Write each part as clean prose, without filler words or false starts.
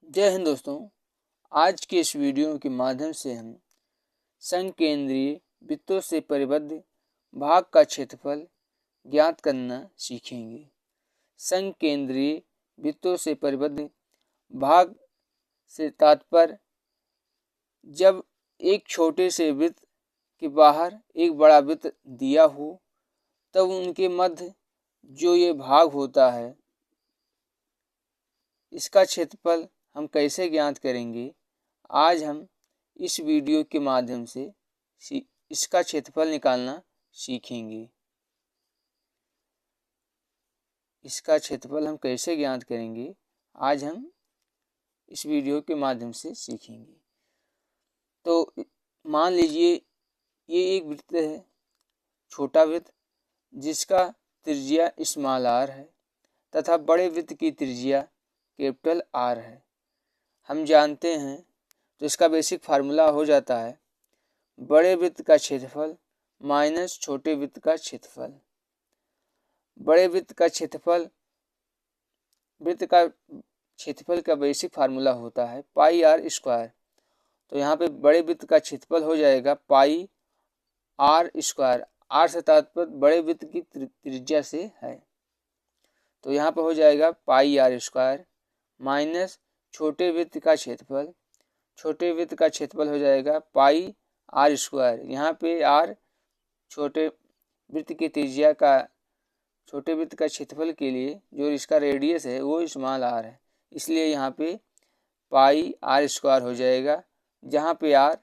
जय हिंद दोस्तों। आज के इस वीडियो के माध्यम से हम संकेंद्रीय वृत्तों से परिबद्ध भाग का क्षेत्रफल ज्ञात करना सीखेंगे। संकेंद्रीय वृत्तों से परिबद्ध भाग से तात्पर्य जब एक छोटे से वृत्त के बाहर एक बड़ा वृत्त दिया हो तब उनके मध्य जो ये भाग होता है इसका क्षेत्रफल हम कैसे ज्ञात करेंगे, आज हम इस वीडियो के माध्यम से इसका क्षेत्रफल निकालना सीखेंगे। इसका क्षेत्रफल हम कैसे ज्ञात करेंगे, आज हम इस वीडियो के माध्यम से सीखेंगे। तो मान लीजिए ये एक वृत्त है, छोटा वृत्त जिसका त्रिज्या स्मॉल आर है तथा बड़े वृत्त की त्रिज्या कैपिटल आर है। हम जानते हैं तो इसका बेसिक फार्मूला हो जाता है बड़े वृत्त का क्षेत्रफल माइनस छोटे वृत्त का क्षेत्रफल। बड़े वृत्त का क्षेत्रफल का बेसिक फार्मूला होता है पाई आर स्क्वायर। तो यहाँ पे बड़े वृत्त का क्षेत्रफल हो जाएगा पाई आर स्क्वायर। आर से तात्पर्य बड़े वृत्त की त्रिज्या से है, तो यहाँ पर हो जाएगा पाई आर स्क्वायर माइनस छोटे वृत्त का क्षेत्रफल। छोटे वृत्त का क्षेत्रफल हो जाएगा पाई आर स्क्वायर। यहाँ पे आर छोटे वृत्त की त्रिज्या का, छोटे वृत्त का क्षेत्रफल के लिए जो इसका रेडियस है वो स्मॉल आर है, इसलिए यहाँ पे पाई आर स्क्वायर हो जाएगा, जहाँ पे आर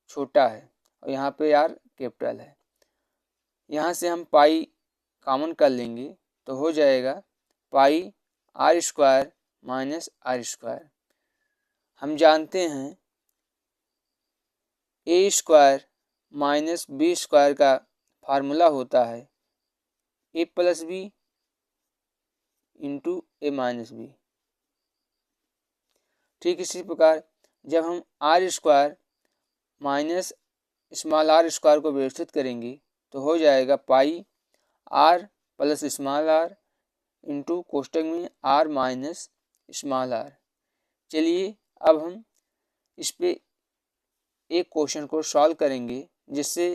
छोटा है और यहाँ पे आर कैपिटल है। यहाँ से हम पाई कॉमन कर लेंगे तो हो जाएगा pi R square minus R square. हम जानते हैं A square minus B square का फार्मूला होता है A plus B into A minus B. ठीक इसी प्रकार जब हम R square minus small R square को व्यवस्थित करेंगे तो हो जाएगा pi R plus small R into कोष्टक में आर माइनस स्मॉल आर। चलिए अब हम इस पे एक क्वेश्चन को सॉल्व करेंगे जिससे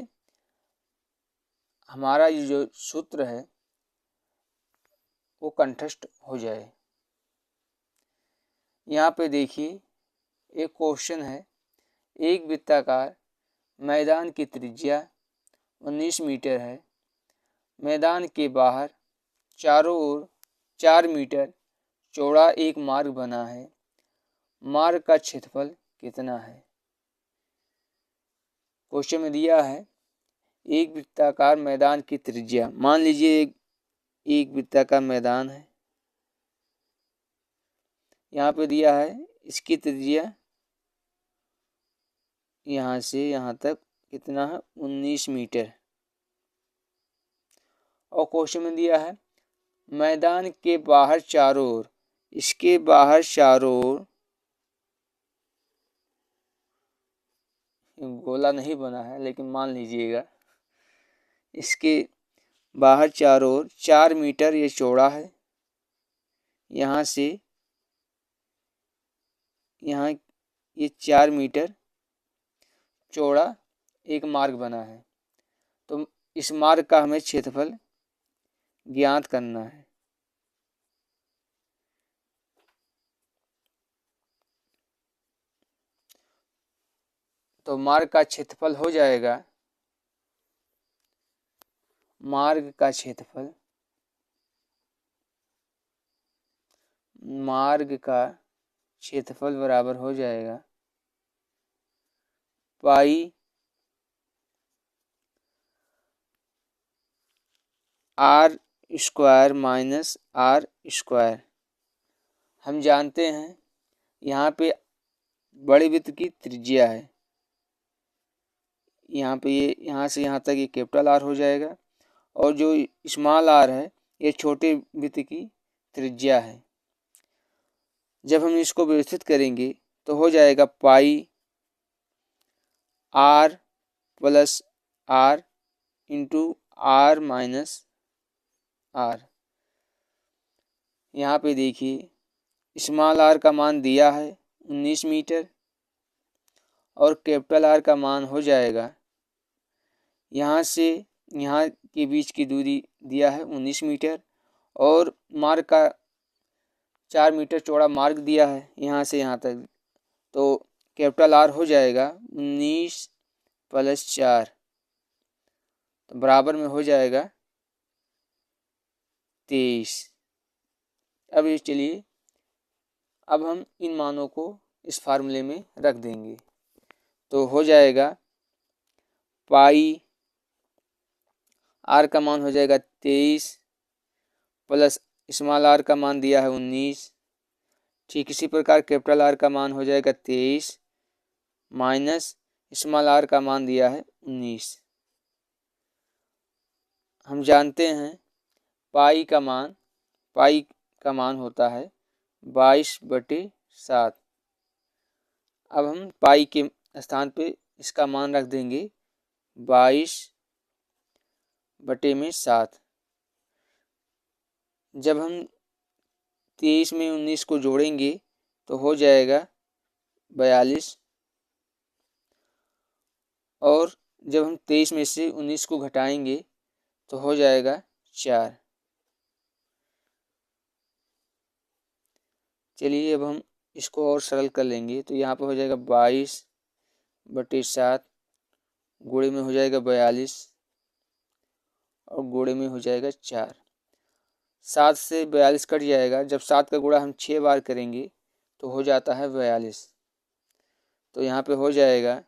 हमारा ये जो सूत्र है वो कंठस्थ हो जाए। यहाँ पे देखिए एक क्वेश्चन है, एक वृत्ताकार मैदान की त्रिज्या 19 मीटर है। मैदान के बाहर चारों ओर 4 मीटर चौड़ा एक मार्ग बना है। मार्ग का क्षेत्रफल कितना है? क्वेश्चन में दिया है एक वृत्ताकार मैदान की त्रिज्या। मान लीजिए एक वृत्ताकार मैदान है, यहाँ पे दिया है इसकी त्रिज्या यहाँ से यहाँ तक कितना है 19 मीटर। और क्वेश्चन में दिया है मैदान के बाहर चारों ओर, इसके बाहर चारों ओर गोला नहीं बना है लेकिन मान लीजिएगा इसके बाहर चारों ओर 4 मीटर ये चौड़ा है। यहाँ से यहाँ ये 4 मीटर चौड़ा एक मार्ग बना है, तो इस मार्ग का हमें क्षेत्रफल ज्ञात करना है। तो मार्ग का क्षेत्रफल हो जाएगा, मार्ग का क्षेत्रफल बराबर हो जाएगा pi R square minus R square. हम जानते हैं यहाँ पे बड़े वृत्त की त्रिज्या है, यहाँ पे ये यहाँ से यहाँ तक ये कैपिटल आर हो जाएगा और जो स्मॉल आर है ये छोटे वृत्त की त्रिज्या है। जब हम इसको व्यवस्थित करेंगे तो हो जाएगा pi R plus R into R minus R. यहाँ पे देखिए स्मॉल आर का मान दिया है 19 मीटर और कैपिटल आर का मान हो जाएगा, यहाँ से यहाँ के बीच की दूरी दिया है 19 मीटर और मार्ग का 4 मीटर चौड़ा मार्ग दिया है यहाँ से यहाँ तक, तो कैपिटल आर हो जाएगा 19 + 4, तो बराबर में हो जाएगा 23। अब ये चलिए अब हम इन मानों को इस फार्मूले में रख देंगे, तो हो जाएगा पाई आर का मान हो जाएगा 23 प्लस स्मॉल आर का मान दिया है 19, ठीक इसी प्रकार कैपिटल आर का मान हो जाएगा 23 माइनस स्मॉल आर का मान दिया है 19। हम जानते हैं पाई का मान होता है 22/7। अब हम पाई के स्थान पे इसका मान रख देंगे 22/7। जब हम 23 में 19 को जोड़ेंगे तो हो जाएगा 42 और जब हम 23 में से 19 को घटाएंगे तो हो जाएगा 4। चलिए अब हम इसको और सरल कर लेंगे, तो यहाँ पर हो जाएगा 22/7 गुणे में हो जाएगा 42 और गुणे में हो जाएगा 4। 7 से 42 कट जाएगा, जब 7 का गुणा हम 6 बार करेंगे तो हो जाता है 42, तो यहाँ पे हो जाएगा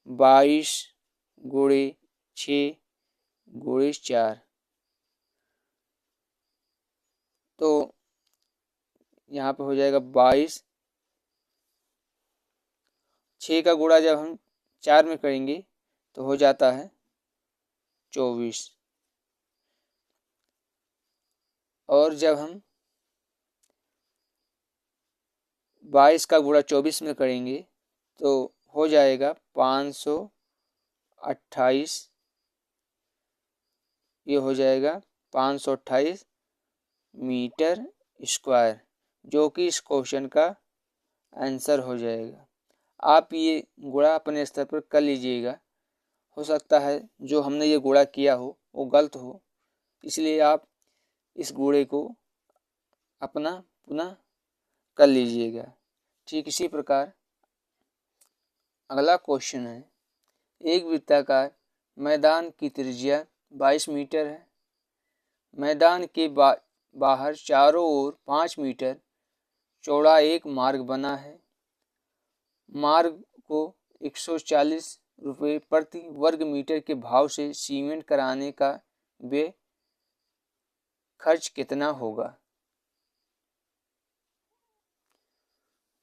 22 गुणे 6 गुणे 4, तो यहाँ पे हो जाएगा 22। 6 का गुणा जब हम 4 में करेंगे तो हो जाता है 24 और जब हम 22 का गुणा 24 में करेंगे तो हो जाएगा 528, ये हो जाएगा 528 मीटर स्क्वायर, जो कि इस क्वेश्चन का आंसर हो जाएगा। आप ये गुणा अपने स्तर पर कर लीजिएगा, हो सकता है जो हमने ये गुणा किया हो वो गलत हो, इसलिए आप इस गुणे को अपना पुनः कर लीजिएगा। ठीक इसी प्रकार अगला क्वेश्चन है, एक वृत्ताकार मैदान की त्रिज्या 22 मीटर है। मैदान के बाहर चारों ओर 5 मीटर चौड़ा एक मार्ग बना है। मार्ग को 140 रुपये प्रति वर्ग मीटर के भाव से सीमेंट कराने का व्यय खर्च कितना होगा।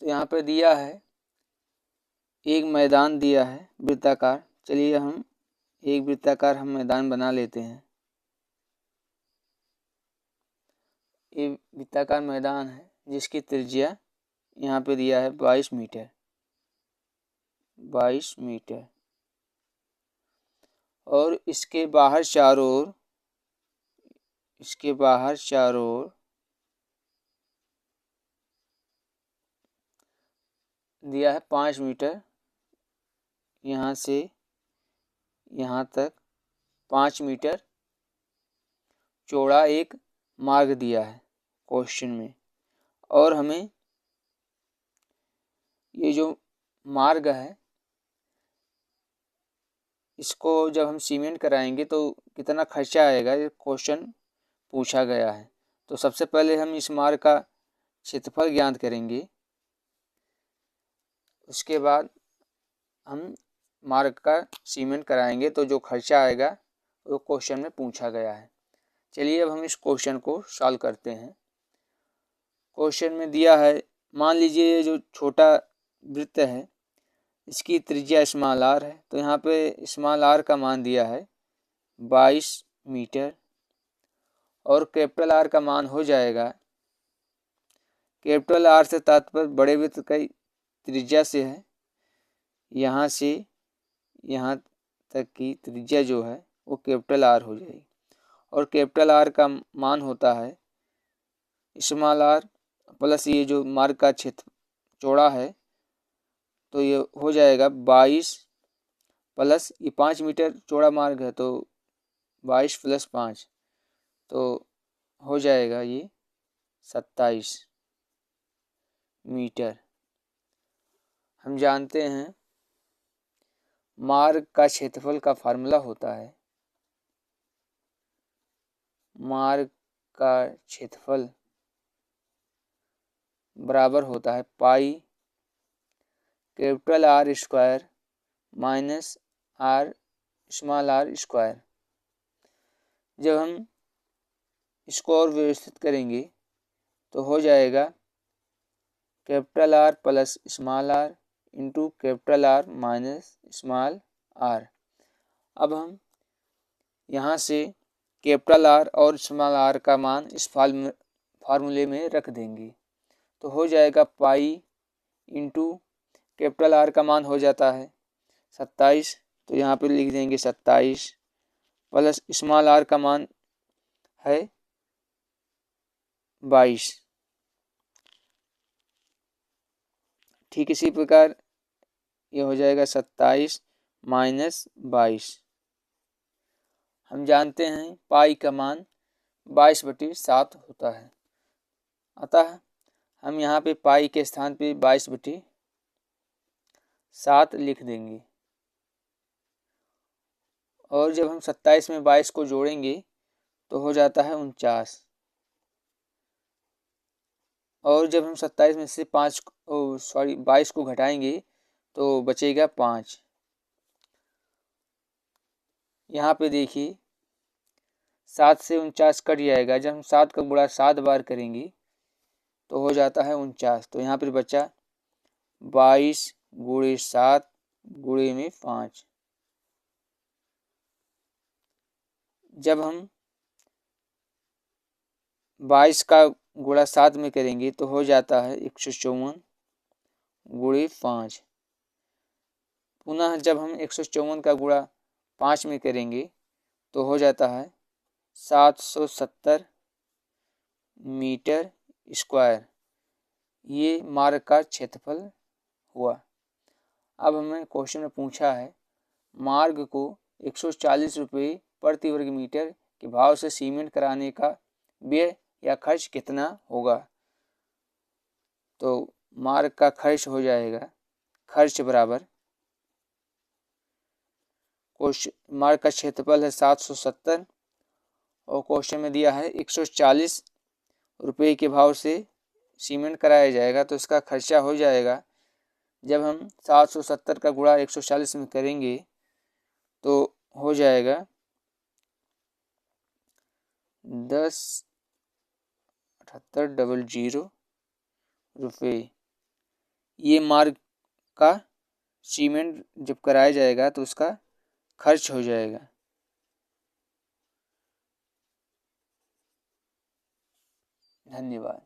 तो यहाँ पर दिया है एक मैदान दिया है वृत्ताकार। चलिए हम एक वृत्ताकार मैदान बना लेते हैं। ये वृत्ताकार मैदान है जिसकी त्रिज्या यहाँ पे दिया है 22 मीटर, 22 मीटर और इसके बाहर चारों ओर दिया है 5 मीटर, यहाँ से यहाँ तक 5 मीटर चौड़ा एक मार्ग दिया है क्वेश्चन में, और हमें ये जो मार्ग है इसको जब हम सीमेंट कराएंगे तो कितना खर्चा आएगा, ये क्वेश्चन पूछा गया है। तो सबसे पहले हम इस मार्ग का क्षेत्रफल ज्ञात करेंगे, उसके बाद हम मार्ग का सीमेंट कराएंगे तो जो खर्चा आएगा वो क्वेश्चन में पूछा गया है। चलिए अब हम इस क्वेश्चन को सॉल्व करते हैं। क्वेश्चन में दिया है, मान लीजिए ये जो छोटा वृत्त है इसकी त्रिज्या स्मॉल आर है, तो यहाँ पे स्मॉल आर का मान दिया है 22 मीटर और कैपिटल आर का मान हो जाएगा, कैपिटल आर से तात्पर्य बड़े वृत्त की त्रिज्या से है, यहाँ से यहाँ तक की त्रिज्या जो है वो कैपिटल आर हो जाएगी और कैपिटल आर का मान होता है स्मॉल आर प्लस ये जो मार्ग का क्षेत्र चौड़ा है, तो ये हो जाएगा 22 प्लस ये 5 मीटर चौड़ा मार्ग है, तो 22 प्लस 5 तो हो जाएगा ये 27 मीटर। हम जानते हैं मार्ग का क्षेत्रफल का फार्मूला होता है, मार्ग का क्षेत्रफल बराबर होता है pi capital R square minus R small R square. जब हम इसको और व्यवस्थित करेंगे तो हो जाएगा capital R plus small R into capital R minus small R. अब हम यहाँ से कैपिटल आर और स्मॉल आर का मान इस फार्मूले में रख देंगे, तो हो जाएगा पाई इंटू कैपिटल आर का मान हो जाता है 27, तो यहाँ पे लिख देंगे 27 प्लस स्मॉल आर का मान है 22। ठीक इसी प्रकार ये हो जाएगा 27 माइनस 22। हम जानते हैं पाई का मान 22/7 होता है, अतः हम यहाँ पे पाई के स्थान पे 22/7 लिख देंगे। और जब हम 27 में 22 को जोड़ेंगे तो हो जाता है 49, और जब हम 27 में से 22 को घटाएंगे तो बचेगा 5। यहाँ पे देखिए 7 से 49 कट जाएगा, जब हम 7 का गुणा 7 बार करेंगे तो हो जाता है 49, तो यहाँ पर बचा 22 गुणे 7 गुणे में 5। जब हम 22 का गुणा 7 में करेंगे तो हो जाता है 154 गुणे 5। पुनः जब हम 154 का गुणा 5 में करेंगे तो हो जाता है 770 मीटर स्क्वायर। ये मार्ग का क्षेत्रफल हुआ। अब हमें क्वेश्चन में पूछा है मार्ग को 140 रुपये प्रति वर्ग मीटर के भाव से सीमेंट कराने का व्यय या खर्च कितना होगा। तो मार्ग का खर्च हो जाएगा, खर्च बराबर मार्ग का क्षेत्रफल है 770 और क्वेश्चन में दिया है 140 रुपये के भाव से सीमेंट कराया जाएगा, तो इसका खर्चा हो जाएगा। जब हम 770 का गुणा 140 में करेंगे तो हो जाएगा 10,78,00 रुपये। ये मार्ग का सीमेंट जब कराया जाएगा तो उसका खर्च हो जाएगा। धन्यवाद।